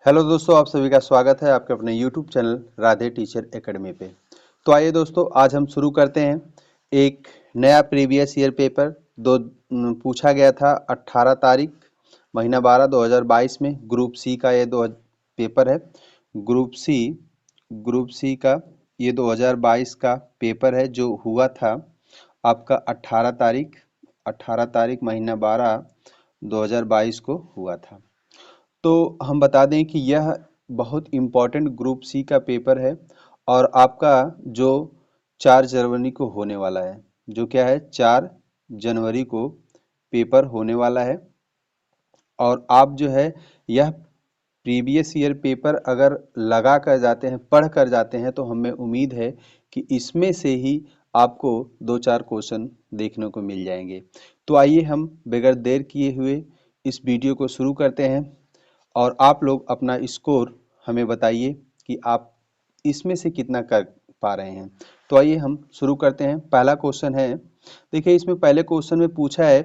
Hello दोस्तों, आप सभी का स्वागत है आपके अपने YouTube channel Radhe teacher academy पे। तो आइए दोस्तों, आज हम शुरू करते हैं एक नया प्रीवियस ईयर पेपर। पूछा गया था 18 तारीख महीना 12 2022 में। ग्रुप सी का ये दो पेपर है। ग्रुप सी का ये 2022 का पेपर है जो हुआ था आपका 18 तारीख महीना 12 2022 को हुआ था। तो हम बता दें कि यह बहुत इम्पोर्टेंट ग्रुप सी का पेपर है और आपका जो 4 जनवरी को होने वाला है। जो क्या है, 4 जनवरी को पेपर होने वाला है। और आप जो है यह प्रीवियस ईयर पेपर अगर लगा कर जाते हैं, पढ़ कर जाते हैं, तो हमें उम्मीद है कि इसमें से ही आपको 2-4 क्वेश्चन देखने को मिल जाएंगे। तो आइए हम बगैर देर किए हुए इस वीडियो को शुरू करते हैं और आप लोग अपना स्कोर हमें बताइए कि आप इसमें से कितना कर पा रहे हैं। तो आइए हम शुरू करते हैं। पहला क्वेश्चन है, देखिए इसमें पहले क्वेश्चन में पूछा है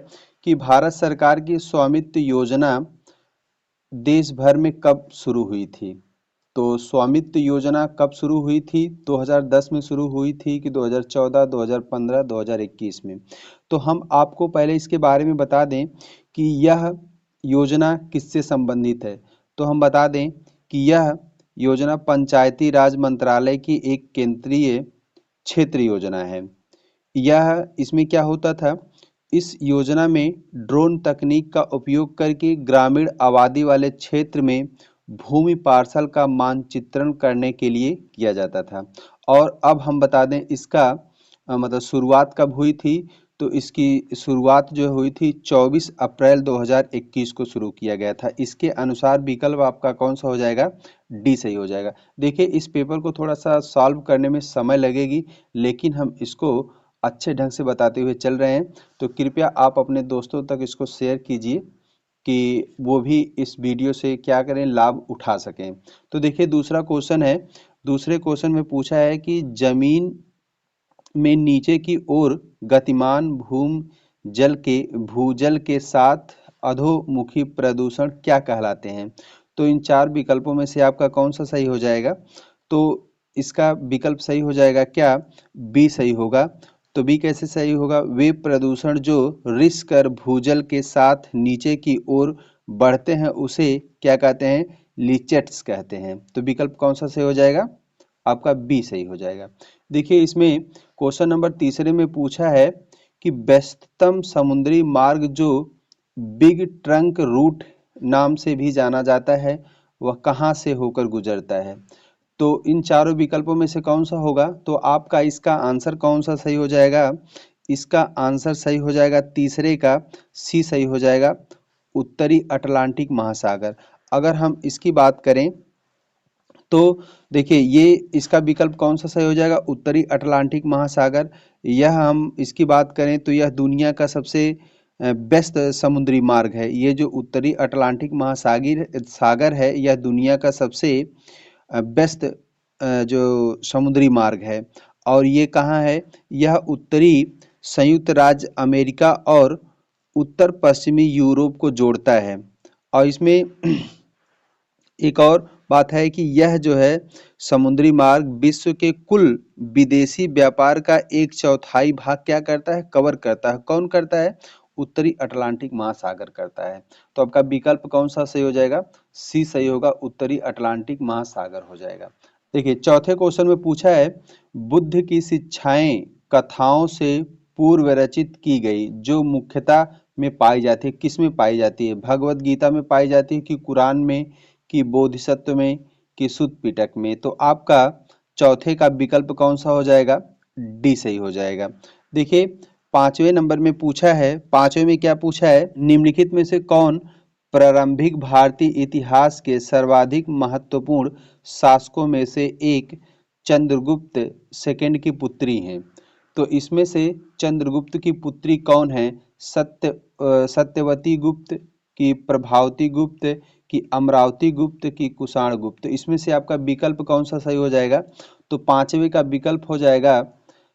कि भारत सरकार की स्वामित्व योजना देश भर में कब शुरू हुई थी। तो स्वामित्व योजना कब शुरू हुई थी? 2010 में शुरू हुई थी कि 2014, 2015, 2021 में? तो हम आपको पहले इसके बारे में बता दें कि यह योजना किससे संबंधित है। तो हम बता दें कि यह योजना पंचायती राज मंत्रालय की एक केंद्रीय क्षेत्र योजना है। यह इसमें क्या होता था, इस योजना में ड्रोन तकनीक का उपयोग करके ग्रामीण आबादी वाले क्षेत्र में भूमि पार्सल का मानचित्रण करने के लिए किया जाता था। और अब हम बता दें इसका मतलब शुरुआत कब हुई थी। तो इसकी शुरुआत जो हुई थी 24 अप्रैल 2021 को शुरू किया गया था। इसके अनुसार विकल्प आपका कौन सा हो जाएगा? डी सही हो जाएगा। देखिए इस पेपर को थोड़ा सा सॉल्व करने में समय लगेगी, लेकिन हम इसको अच्छे ढंग से बताते हुए चल रहे हैं। तो कृपया आप अपने दोस्तों तक इसको शेयर कीजिए कि वो भी इस वीडियो से क्या करें, लाभ उठा सकें। तो देखिए दूसरा क्वेश्चन है। दूसरे क्वेश्चन में पूछा है कि जमीन में नीचे की ओर गतिमान भूजल के साथ अधोमुखी प्रदूषण क्या कहलाते हैं। तो इन 4 विकल्पों में से आपका कौन सा सही हो जाएगा? तो इसका विकल्प सही हो जाएगा क्या? बी सही होगा। तो बी कैसे सही होगा? वे प्रदूषण जो रिस कर भूजल के साथ नीचे की ओर बढ़ते हैं उसे क्या कहते हैं? लीचेट्स कहते हैं। तो विकल्प कौन सा सही हो जाएगा? आपका बी सही हो जाएगा। देखिए इसमें क्वेश्चन नंबर तीसरे में पूछा है कि व्यस्ततम समुद्री मार्ग जो बिग ट्रंक रूट नाम से भी जाना जाता है वह कहाँ से होकर गुजरता है। तो इन चारों विकल्पों में से कौन सा होगा? तो आपका इसका आंसर कौन सा सही हो जाएगा? इसका आंसर सही हो जाएगा तीसरे का, सी सही हो जाएगा, उत्तरी अटलांटिक महासागर। अगर हम इसकी बात करें तो देखिए ये इसका विकल्प कौन सा सही हो जाएगा? उत्तरी अटलांटिक महासागर। यह हम इसकी बात करें तो यह दुनिया का सबसे बेस्ट समुद्री मार्ग है। ये जो उत्तरी अटलांटिक सागर है यह दुनिया का सबसे बेस्ट जो समुद्री मार्ग है। और ये कहाँ है? यह उत्तरी संयुक्त राज्य अमेरिका और उत्तर पश्चिमी यूरोप को जोड़ता है। और इसमें एक और बात है कि यह जो है समुद्री मार्ग विश्व के कुल विदेशी व्यापार का 1/4 भाग क्या करता है? कवर करता है। कौन करता है? उत्तरी अटलांटिक महासागर करता है। तो आपका विकल्प कौन सा सही हो जाएगा? सी सही होगा, उत्तरी अटलांटिक महासागर हो जाएगा। देखिए चौथे क्वेश्चन में पूछा है बुद्ध की शिक्षाएं कथाओं से पूर्व रचित की गई जो मुख्यतः में पाई जाती है। किस में पाई जाती है? भगवत गीता में पाई जाती है कि कुरान में कि बोधिसत्व में कि सुत्त पिटक में? तो आपका चौथे का विकल्प कौन सा हो जाएगा? डी सही हो जाएगा। देखिए पांचवें नंबर में पूछा है, पांचवें में क्या पूछा है? निम्नलिखित में से कौन प्रारंभिक भारतीय इतिहास के सर्वाधिक महत्वपूर्ण शासकों में से एक चंद्रगुप्त सेकंड की पुत्री हैं। तो इसमें से चंद्रगुप्त की पुत्री कौन है? सत्यवती गुप्त की प्रभावती गुप्त की अमरावती गुप्त की कुषाण गुप्त? इसमें से आपका विकल्प कौन सा सही हो जाएगा? तो पांचवे का विकल्प हो जाएगा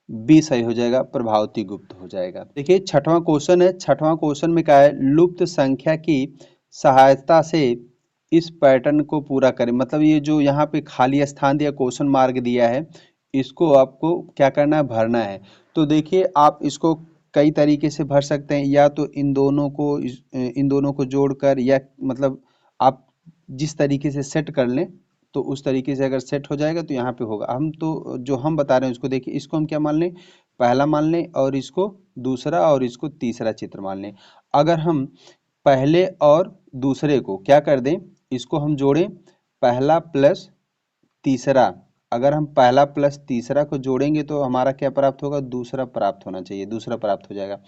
बी सही हो जाएगा, प्रभावती गुप्त हो जाएगा। देखिए छठवां क्वेश्चन है। छठवां क्वेश्चन में क्या है? लुप्त संख्या की सहायता से इस पैटर्न को पूरा करें। मतलब ये जो यहाँ पे खाली स्थान दिया, क्वेश्चन मार्क दिया है, इसको आपको क्या करना है, भरना है। तो देखिए आप इसको कई तरीके से भर सकते हैं, या तो इन दोनों को जोड़कर, या मतलब आप जिस तरीके से सेट कर लें, तो उस तरीके से अगर सेट हो जाएगा तो यहाँ पे होगा। हम तो जो हम बता रहे हैं उसको देखिए, इसको हम क्या मान लें, पहला मान लें, और इसको दूसरा, और इसको तीसरा चित्र मान लें। अगर हम पहले और दूसरे को क्या कर दें, इसको हम जोड़ें, पहला प्लस तीसरा। अगर हम पहला प्लस तीसरा को जोड़ेंगे तो हमारा क्या प्राप्त होगा, दूसरा प्राप्त होना चाहिए, दूसरा प्राप्त हो जाएगा।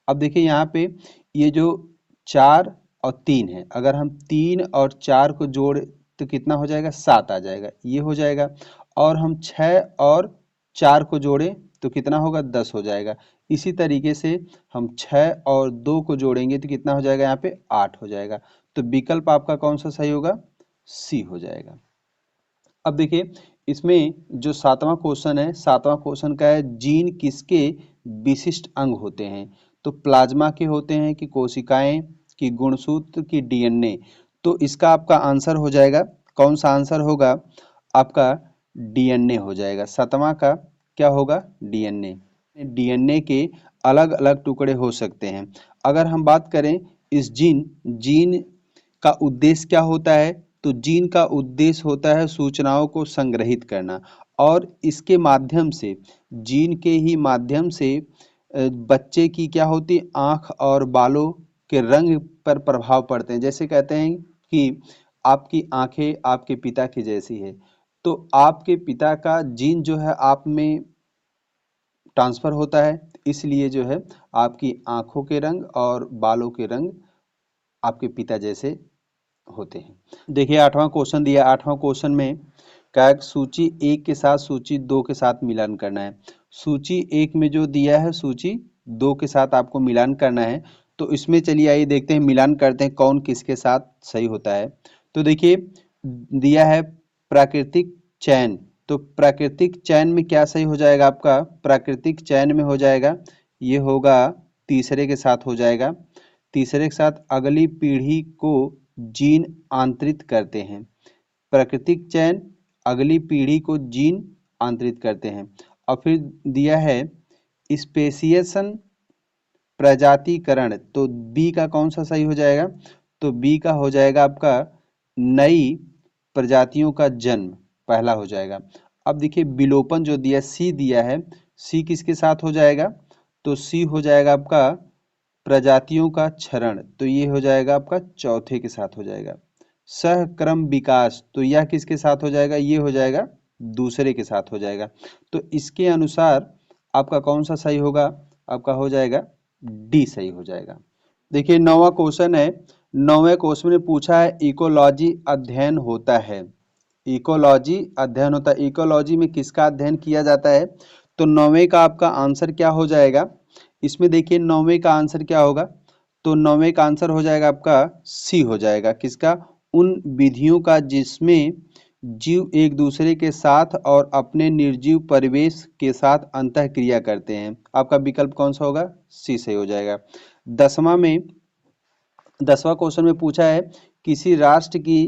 अब देखिए यहाँ पे ये जो 4 और 3 है, अगर हम 3 और 4 को जोड़ तो कितना हो जाएगा, 7 आ जाएगा, ये हो जाएगा। और हम 6 और 4 को जोड़ें तो कितना होगा, 10 हो जाएगा। इसी तरीके से हम 6 और 2 को जोड़ेंगे तो कितना हो जाएगा, यहाँ पे 8 हो जाएगा। तो विकल्प आपका कौन सा सही होगा, सी हो जाएगा। अब देखिए इसमें जो 7वां क्वेश्चन है, 7वां क्वेश्चन का है, जीन किसके विशिष्ट अंग होते हैं। तो प्लाज्मा के होते हैं, कि कोशिकाएं, कि गुणसूत्र, की डीएनए। तो इसका आपका आंसर हो जाएगा, कौन सा आंसर होगा आपका, डीएनए हो जाएगा। 7वां का क्या होगा, डीएनए। डीएनए के अलग अलग टुकड़े हो सकते हैं। अगर हम बात करें इस जीन जीन का उद्देश्य क्या होता है, तो जीन का उद्देश्य होता है सूचनाओं को संग्रहित करना, और इसके माध्यम से, जीन के ही माध्यम से बच्चे की क्या होती, आंख और बालों के रंग पर प्रभाव पड़ते हैं। जैसे कहते हैं कि आपकी आंखें आपके पिता की जैसी है, तो आपके पिता का जीन जो है आप में ट्रांसफर होता है, इसलिए जो है आपकी आंखों के रंग और बालों के रंग आपके पिता जैसे होते हैं। देखिए 8वां क्वेश्चन दिया, 8वां क्वेश्चन में क्या है, सूची 1 के साथ सूची 2 के साथ मिलान करना है। सूची 1 में जो दिया है, सूची 2 के साथ आपको मिलान करना है। तो इसमें चलिए आइए देखते हैं, मिलान करते हैं कौन किसके साथ सही होता है। तो देखिए दिया है प्राकृतिक चयन, तो प्राकृतिक चयन में क्या सही हो जाएगा आपका, प्राकृतिक चयन में हो जाएगा, ये होगा तीसरे के साथ हो जाएगा। तीसरे के साथ अगली पीढ़ी को जीन आंतरित करते हैं। प्राकृतिक चयन अगली पीढ़ी को जीन आंतरित करते हैं। और फिर दिया है स्पेसिएशन, प्रजातिकरण, तो बी का कौन सा सही हो जाएगा, तो बी का हो जाएगा आपका नई प्रजातियों का जन्म, पहला हो जाएगा। अब देखिए विलोपन जो दिया, सी दिया है, सी किसके साथ हो जाएगा, तो सी हो जाएगा आपका प्रजातियों का क्षरण, तो ये हो जाएगा आपका चौथे के साथ हो जाएगा। सहक्रम विकास, तो यह किसके साथ हो जाएगा, ये हो जाएगा दूसरे के साथ हो जाएगा। तो इसके अनुसार आपका कौन सा सही होगा, आपका हो जाएगा डी सही हो जाएगा। देखिए 9वां क्वेश्चन है, 9वें क्वेश्चन में पूछा है इकोलॉजी अध्ययन होता है। इकोलॉजी अध्ययन होता है, इकोलॉजी में किसका अध्ययन किया जाता है, तो 9वें का आपका आंसर क्या हो जाएगा। इसमें देखिए 9वें का आंसर क्या होगा, तो 9वें का आंसर हो जाएगा आपका सी हो जाएगा, किसका, उन विधियों का जिसमें जीव एक दूसरे के साथ और अपने निर्जीव परिवेश के साथ अंतःक्रिया करते हैं। आपका विकल्प कौन सा होगा, सी सही हो जाएगा। 10वां क्वेश्चन में पूछा है किसी राष्ट्र की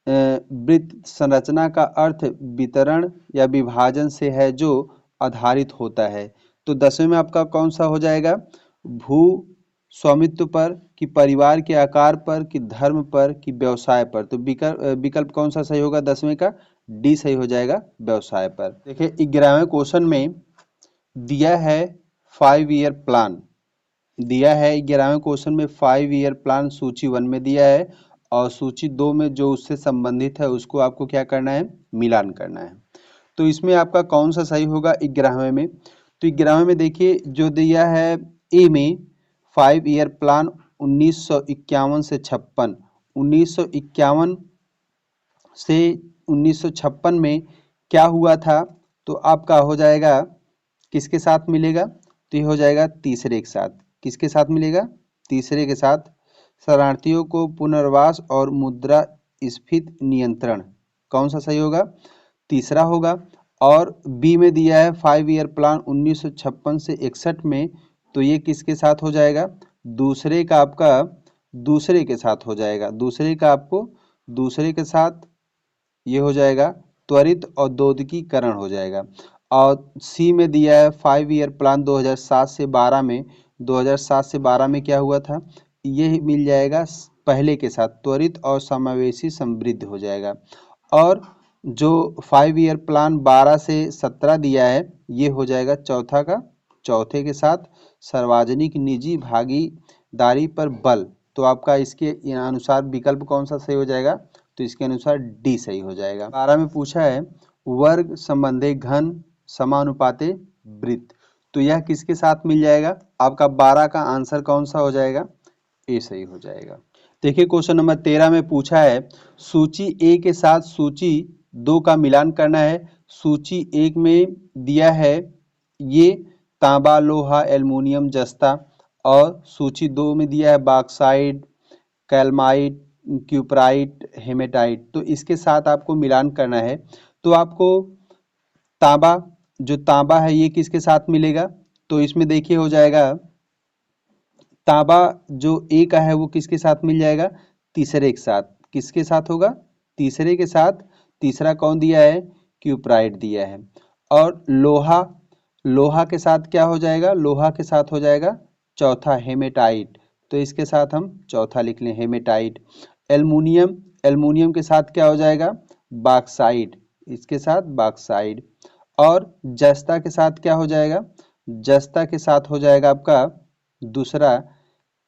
वृत्त संरचना का अर्थ वितरण या विभाजन से है जो आधारित होता है। तो 10वें में आपका कौन सा हो जाएगा, भू स्वामित्व पर, कि परिवार के आकार पर, कि धर्म पर, कि व्यवसाय पर। तो विकल्प कौन सा सही होगा 10वें का, डी सही हो जाएगा, व्यवसाय पर। देखिए 11वें क्वेश्चन में दिया है 5 ईयर प्लान, दिया है 11वें क्वेश्चन में 5 ईयर प्लान सूची 1 में दिया है, और सूची 2 में जो उससे संबंधित है उसको आपको क्या करना है, मिलान करना है। तो इसमें आपका कौन सा सही होगा 11वें में, तो 11वें में देखिए जो दिया है ए में 5 ईयर प्लान 1951 से 56, 1951 से 1956 में क्या हुआ था, तो आपका हो जाएगा किसके साथ मिलेगा, तो ये हो जाएगा तीसरे के साथ, किसके साथ मिलेगा, तीसरे के साथ। शरणार्थियों को पुनर्वास और मुद्रा स्फीति नियंत्रण, कौन सा सही होगा, तीसरा होगा। और बी में दिया है 5 ईयर प्लान 1956 से 61 में, तो ये किसके साथ हो जाएगा, दूसरे का आपका दूसरे के साथ हो जाएगा, दूसरे का आपको दूसरे के साथ ये हो जाएगा त्वरित औद्योगिकीकरण हो जाएगा। और सी में दिया है 5 ईयर प्लान 2007 से 12 में, 2007 से 12 में क्या हुआ था, ये मिल जाएगा पहले के साथ त्वरित और समावेशी समृद्ध हो जाएगा। और जो 5 ईयर प्लान 12 से 17 दिया है ये हो जाएगा चौथा का, चौथे के साथ सार्वजनिक निजी भागीदारी पर बल। तो आपका इसके अनुसार विकल्प कौन सा सही हो जाएगा, तो इसके अनुसार डी सही हो जाएगा। 12 में पूछा है वर्ग संबंधी घन समानुपाते वृत्त, तो यह किसके साथ मिल जाएगा, आपका 12 का आंसर कौन सा हो जाएगा, ए सही हो जाएगा। देखिए क्वेश्चन नंबर 13 में पूछा है सूची ए के साथ सूची 2 का मिलान करना है। सूची 1 में दिया है ये तांबा लोहा एल्युमिनियम जस्ता, और सूची 2 में दिया है बॉक्साइट कैल्माइट क्यूपराइट हेमेटाइट। तो इसके साथ आपको मिलान करना है। तो आपको तांबा, जो तांबा है ये किसके साथ मिलेगा, तो इसमें देखिए हो जाएगा तांबा जो ए का है वो किसके साथ मिल जाएगा, तीसरे के साथ। किसके साथ होगा, तीसरे के साथ। तीसरा कौन दिया है, क्यूपराइट दिया है। और लोहा, लोहा के साथ क्या हो जाएगा, लोहा के साथ हो जाएगा चौथा हेमेटाइट। तो इसके साथ हम चौथा लिख लें हेमेटाइट। एल्युमिनियम, एल्युमिनियम के साथ क्या हो जाएगा, बॉक्साइट, इसके साथ बॉक्साइट। और जस्ता के साथ क्या हो जाएगा, जस्ता के साथ हो जाएगा आपका दूसरा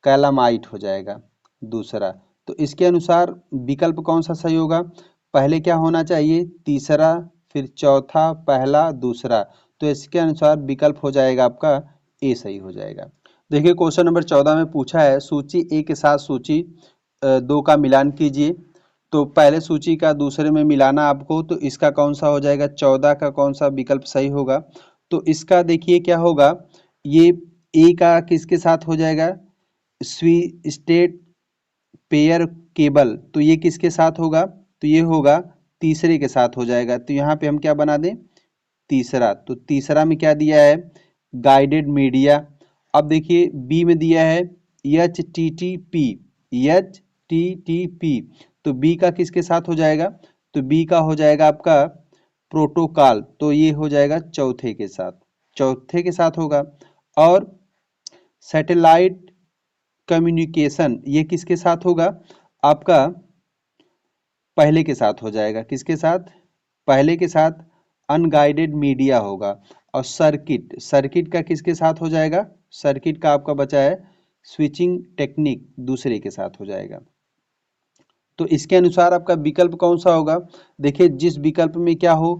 कैलामाइट हो जाएगा दूसरा। तो इसके अनुसार विकल्प कौन सा सही होगा, पहले क्या होना चाहिए, तीसरा, फिर चौथा, पहला, दूसरा। तो इसके अनुसार विकल्प हो जाएगा आपका ए सही हो जाएगा। देखिए क्वेश्चन नंबर 14 में पूछा है सूची ए के साथ सूची 2 का मिलान कीजिए। तो पहले सूची का दूसरे में मिलाना आपको, तो इसका कौन सा हो जाएगा, 14 का कौन सा विकल्प सही होगा। तो इसका देखिए क्या होगा, ये ए का किसके साथ हो जाएगा, स्वी स्टेट पेयर केबल, तो ये किसके साथ होगा, तो ये होगा तीसरे के साथ हो जाएगा। तो यहाँ पे हम क्या बना दें, तीसरा। तो तीसरा में क्या दिया है, गाइडेड मीडिया। अब देखिए बी में दिया है HTTP, HTTP। तो बी का किसके साथ हो जाएगा, तो बी का हो जाएगा आपका प्रोटोकॉल। तो ये हो जाएगा चौथे के साथ, चौथे के साथ होगा। और सैटेलाइट कम्युनिकेशन ये किसके साथ होगा, आपका पहले के साथ हो जाएगा। किसके साथ, पहले के साथ अनगाइडेड मीडिया होगा। और सर्किट, सर्किट का किसके साथ हो जाएगा, सर्किट का आपका बचा है स्विचिंग टेक्निक, दूसरे के साथ हो जाएगा। तो इसके अनुसार आपका विकल्प कौन सा होगा, देखिए जिस विकल्प में क्या हो,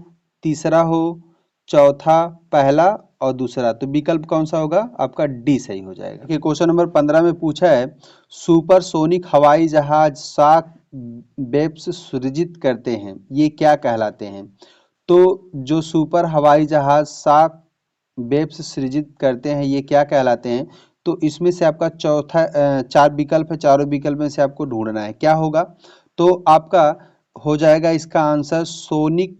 तीसरा हो, चौथा, पहला और दूसरा, तो विकल्प कौन सा होगा, आपका डी सही हो जाएगा। देखिए क्वेश्चन नंबर 15 में पूछा है सुपरसोनिक हवाई जहाज शॉक वेव्स सृजित करते हैं, ये क्या कहलाते हैं। तो जो सुपर हवाई जहाज शॉक वेव्स सृजित करते हैं ये क्या कहलाते हैं। तो इसमें से आपका चौथा 4 विकल्प है, चारों विकल्प में से आपको ढूंढना है क्या होगा। तो आपका हो जाएगा इसका आंसर सोनिक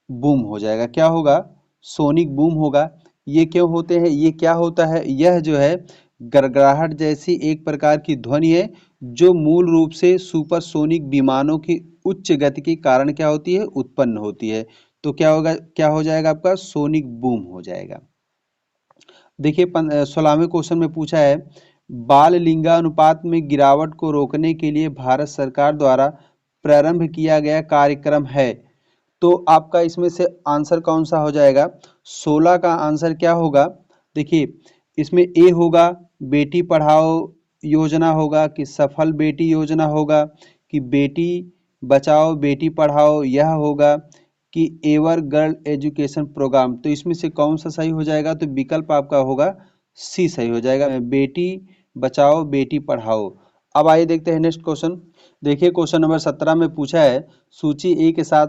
बूम हो जाएगा। क्या होगा, सोनिक बूम होगा। ये क्यों होते हैं, ये क्या होता है, यह जो है गड़गड़ाहट जैसी एक प्रकार की ध्वनि है जो मूल रूप से सुपरसोनिक विमानों की उच्च गति के कारण क्या होती है, उत्पन्न होती है। तो क्या होगा, क्या हो जाएगा आपका सोनिक बूम हो जाएगा। देखिए 16वें क्वेश्चन में पूछा है बाल लिंगानुपात में गिरावट को रोकने के लिए भारत सरकार द्वारा प्रारंभ किया गया कार्यक्रम है। तो आपका इसमें से आंसर कौन सा हो जाएगा, 16 का आंसर क्या होगा, देखिए इसमें ए होगा बेटी पढ़ाओ योजना होगा, कि सफल बेटी योजना होगा, कि बेटी बचाओ बेटी पढ़ाओ यह होगा, कि एवर गर्ल एजुकेशन प्रोग्राम। तो इसमें से कौन सा सही हो जाएगा, तो विकल्प आपका होगा सी सही हो जाएगा, बेटी बचाओ बेटी पढ़ाओ। अब आइए देखते हैं नेक्स्ट क्वेश्चन। देखिए क्वेश्चन नंबर 17 में पूछा है सूची ए के साथ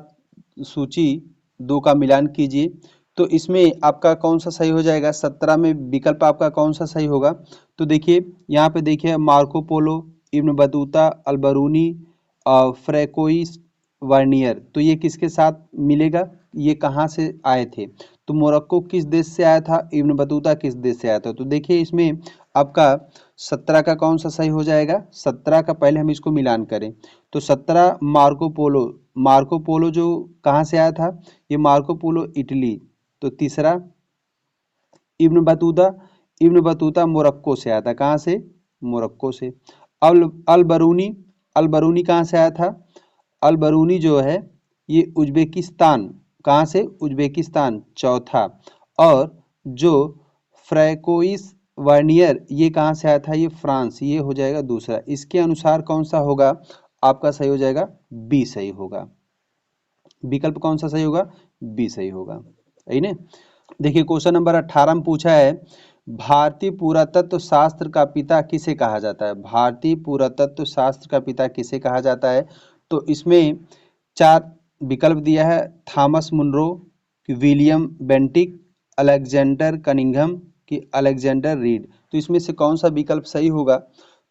सूची 2 का मिलान कीजिए। तो इसमें आपका कौन सा सही हो जाएगा, 17 में विकल्प आपका कौन सा सही होगा। तो देखिए यहाँ पे देखिए Marco Polo, Ibn Battuta, Alberuni, Francois, Bernier. तो ये किसके साथ मिलेगा, ये कहाँ से आए थे, तो मोरक्को किस देश से आया था, इब्न बतूता किस देश से आया था। तो देखिए इसमें आपका 17 का कौन सा सही हो जाएगा? 17 का पहले हम इसको मिलान करें तो 17 मार्को पोलो जो कहाँ से आया था? ये मार्को पोलो इटली। तो तीसरा Ibn Battuta, Ibn Battuta Morocco से आया था। कहाँ से? मोरक्को से। अल बरूनी, अल बरूनी कहाँ से आया था? अल बरूनी जो है ये उज्बेकिस्तान। कहाँ से? उज्बेकिस्तान। चौथा और जो फ्रैकोइस वर्नियर ये कहाँ से आया था? ये फ्रांस। ये हो जाएगा दूसरा। इसके अनुसार कौन सा होगा? आपका सही हो जाएगा बी सही होगा। विकल्प कौन सा सही होगा? बी सही होगा। यही ना? देखिए क्वेश्चन नंबर 18 में पूछा है भारतीय पुरातत्व शास्त्र का पिता किसे कहा जाता है? भारतीय पुरातत्व शास्त्र का पिता किसे कहा जाता है? तो इसमें चार विकल्प दिया है, Thomas Munro, William Bentinck, Alexander Cunningham कि अलेक्जेंडर रीड। तो इसमें से कौन सा विकल्प सही होगा?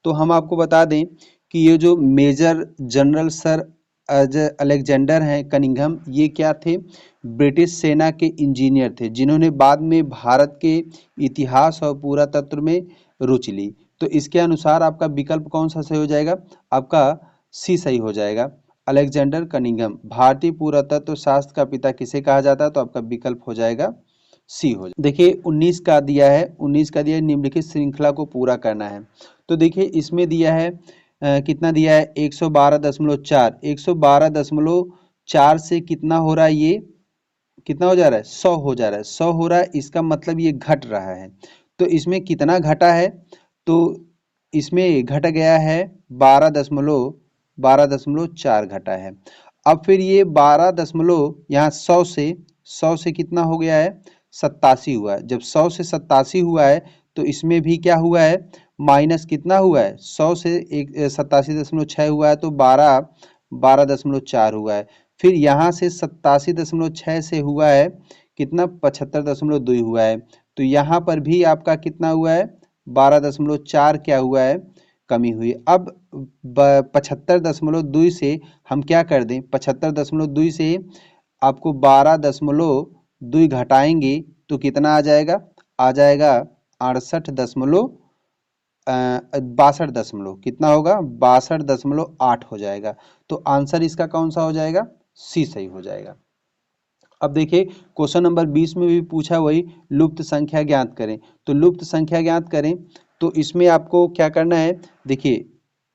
तो हम आपको बता दें कि ये जो मेजर जनरल सर अलेक्जेंडर हैं कनिंघम, ये क्या थे? ब्रिटिश सेना के इंजीनियर थे जिन्होंने बाद में भारत के इतिहास और पुरातत्व में रुचि ली। तो इसके अनुसार आपका विकल्प कौन सा सही हो जाएगा? आपका सी सही हो जाएगा। Alexander Cunningham. भारतीय पुरातत्व शास्त्र का पिता किसे कहा जाता है? तो आपका विकल्प हो जाएगा सी हो जाएगा। देखिए 19 का दिया है, 19 का दिया है निम्नलिखित श्रृंखला को पूरा करना है। तो देखिए इसमें दिया है कितना दिया है? 112.4। 112.4 से कितना हो रहा है? ये कितना हो जा रहा है? 100 हो जा रहा है। 100 हो रहा है, इसका मतलब ये घट रहा है। तो इसमें कितना घटा है? तो इसमें घट गया है 12.4 घटा है। अब फिर ये 12 दशमलव यहाँ 100 से कितना हो गया है? 87 हुआ है। जब 100 से 87 हुआ है तो इसमें भी क्या हुआ है? माइनस कितना हुआ है? 100 से 87.6 हुआ है तो 12.4 हुआ है। फिर यहाँ से 87.6 से हुआ है कितना? 75.2 हुआ है। तो यहाँ पर भी आपका कितना हुआ है? 12.4 क्या हुआ है? कमी हुई। अब 75.2 से हम क्या कर दें? 75.2 से आपको 12.2 घटाएंगे तो कितना आ जाएगा? आ जाएगा 62.8 कितना होगा? 62.8 हो जाएगा। तो आंसर इसका कौन सा हो जाएगा? सी सही हो जाएगा। अब देखिए क्वेश्चन नंबर 20 में भी पूछा वही लुप्त संख्या ज्ञात करें। तो लुप्त संख्या ज्ञात करें तो इसमें आपको क्या करना है? देखिए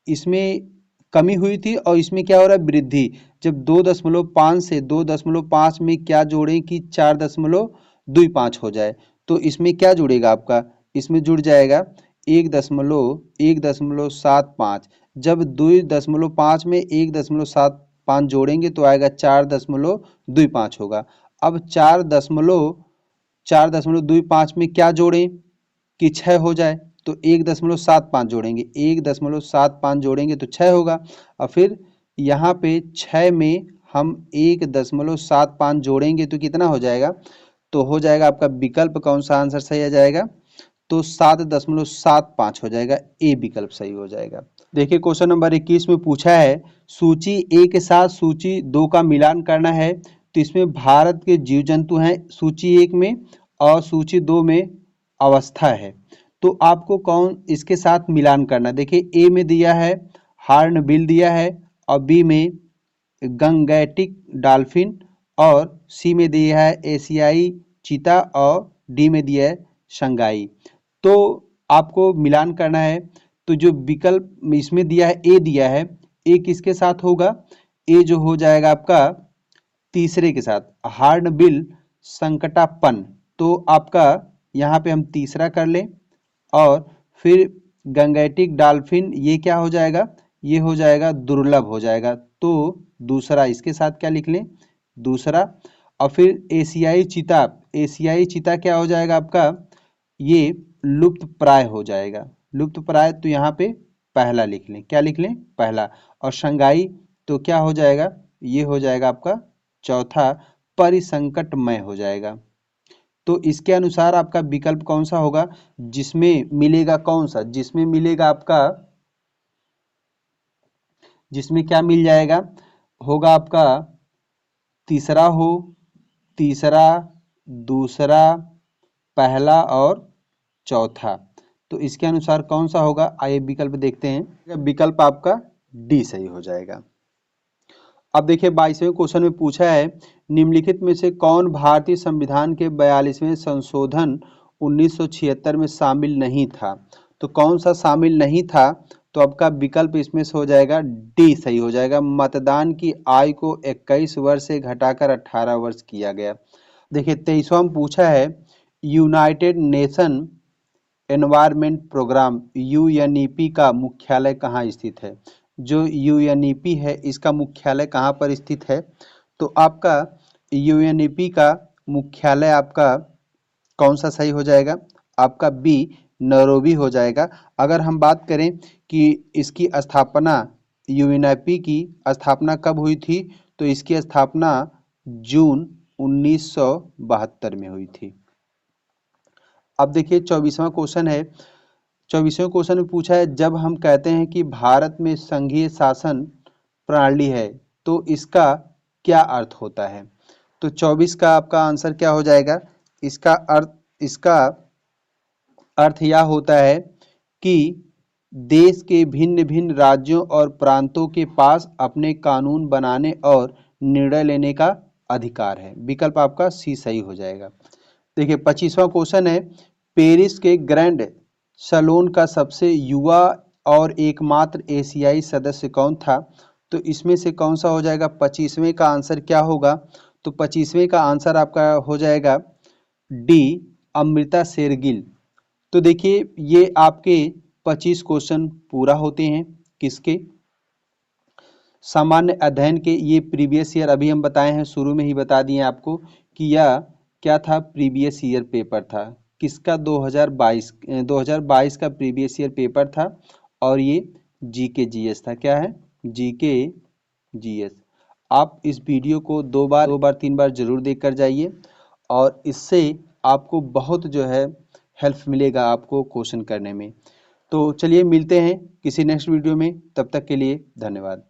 इसमें कमी हुई थी और इसमें क्या हो रहा है? वृद्धि। जब 2.5 से 2.5 में क्या जोड़ें कि 4.25 हो जाए? तो इसमें क्या जुड़ेगा आपका? इसमें जुड़ जाएगा 1.75। जब 2.5 में 1.75 जोड़ेंगे तो आएगा 4.25 होगा। अब 4.25 में क्या जोड़ें कि 6 हो जाए? तो 1.75 जोड़ेंगे, 1.75 जोड़ेंगे तो 6 होगा। और फिर यहाँ पे 6 में हम 1.75 जोड़ेंगे तो कितना हो जाएगा? तो हो जाएगा आपका विकल्प कौन सा आंसर सही आ जाएगा? तो 7.75 हो जाएगा। ए विकल्प सही हो जाएगा। देखिए क्वेश्चन नंबर 21 में पूछा है सूची ए के साथ सूची 2 का मिलान करना है। तो इसमें भारत के जीव जंतु हैं सूची 1 में और सूची 2 में अवस्था है। तो आपको कौन इसके साथ मिलान करना? देखिए ए में दिया है हार्नबिल दिया है और बी में गंगैटिक डॉल्फिन और सी में दिया है एशियाई चीता और डी में दिया है शंघाई। तो आपको मिलान करना है। तो जो विकल्प इसमें दिया है ए दिया है, ए किसके साथ होगा? ए जो हो जाएगा आपका तीसरे के साथ हार्नबिल संकटापन। तो आपका यहाँ पे हम तीसरा कर लें और फिर गंगैटिक डॉल्फिन ये क्या हो जाएगा? ये हो जाएगा दुर्लभ हो जाएगा। तो दूसरा इसके साथ क्या लिख लें? दूसरा। और फिर एशियाई चीता, एशियाई चीता क्या हो जाएगा आपका? ये लुप्त प्राय हो जाएगा। लुप्त प्राय तो यहाँ पे पहला लिख लें। क्या लिख लें? पहला। और शंघाई तो क्या हो जाएगा? ये हो जाएगा आपका चौथा। परिसंकटमय हो जाएगा। तो इसके अनुसार आपका विकल्प कौन सा होगा? जिसमें मिलेगा कौन सा? जिसमें मिलेगा आपका, जिसमें क्या मिल जाएगा? होगा आपका तीसरा हो, तीसरा, दूसरा, पहला और चौथा। तो इसके अनुसार कौन सा होगा, आइए विकल्प देखते हैं। विकल्प आपका डी सही हो जाएगा। अब देखिए 22वें क्वेश्चन में पूछा है, निम्नलिखित में से कौन भारतीय संविधान के 42वें संशोधन 1976 में शामिल नहीं था। तो कौन सा शामिल नहीं था, तो आपका विकल्प इसमें से हो जाएगा डी सही हो जाएगा। मतदान की आयु को 21 वर्ष से घटाकर 18 वर्ष किया गया। देखिए 23वां में पूछा है, United Nation Environment Programme UNEP का मुख्यालय कहाँ स्थित है। जो यूएनईपी है इसका मुख्यालय कहाँ पर स्थित है, तो आपका यूएनईपी का मुख्यालय आपका कौन सा सही हो जाएगा, आपका बी नैरोबी हो जाएगा। अगर हम बात करें कि इसकी स्थापना, यूएनईपी की स्थापना कब हुई थी, तो इसकी स्थापना जून 1972 में हुई थी। अब देखिए 24वां क्वेश्चन है। 24वें क्वेश्चन में पूछा है, जब हम कहते हैं कि भारत में संघीय शासन प्रणाली है तो इसका क्या अर्थ होता है। तो 24 का आपका आंसर क्या हो जाएगा, इसका अर्थ यह होता है कि देश के भिन्न भिन्न राज्यों और प्रांतों के पास अपने कानून बनाने और निर्णय लेने का अधिकार है। विकल्प आपका सी सही हो जाएगा। देखिए 25वां क्वेश्चन है, पेरिस के ग्रैंड सलोन का सबसे युवा और एकमात्र एशियाई सदस्य कौन था। तो इसमें से कौन सा हो जाएगा, 25वें का आंसर क्या होगा, तो 25वें का आंसर आपका हो जाएगा डी अमृता शेरगिल। तो देखिए ये आपके 25 क्वेश्चन पूरा होते हैं किसके, सामान्य अध्ययन के। ये प्रीवियस ईयर अभी हम बताए हैं, शुरू में ही बता दिए आपको कि यह क्या था, प्रीवियस ईयर पेपर था किसका, 2022 का प्रीवियस ईयर पेपर था। और ये जीके जीएस था, क्या है, जीके जीएस। आप इस वीडियो को दो बार 3 बार जरूर देख कर जाइए और इससे आपको बहुत जो है हेल्प मिलेगा आपको क्वेश्चन करने में। तो चलिए मिलते हैं किसी नेक्स्ट वीडियो में, तब तक के लिए धन्यवाद।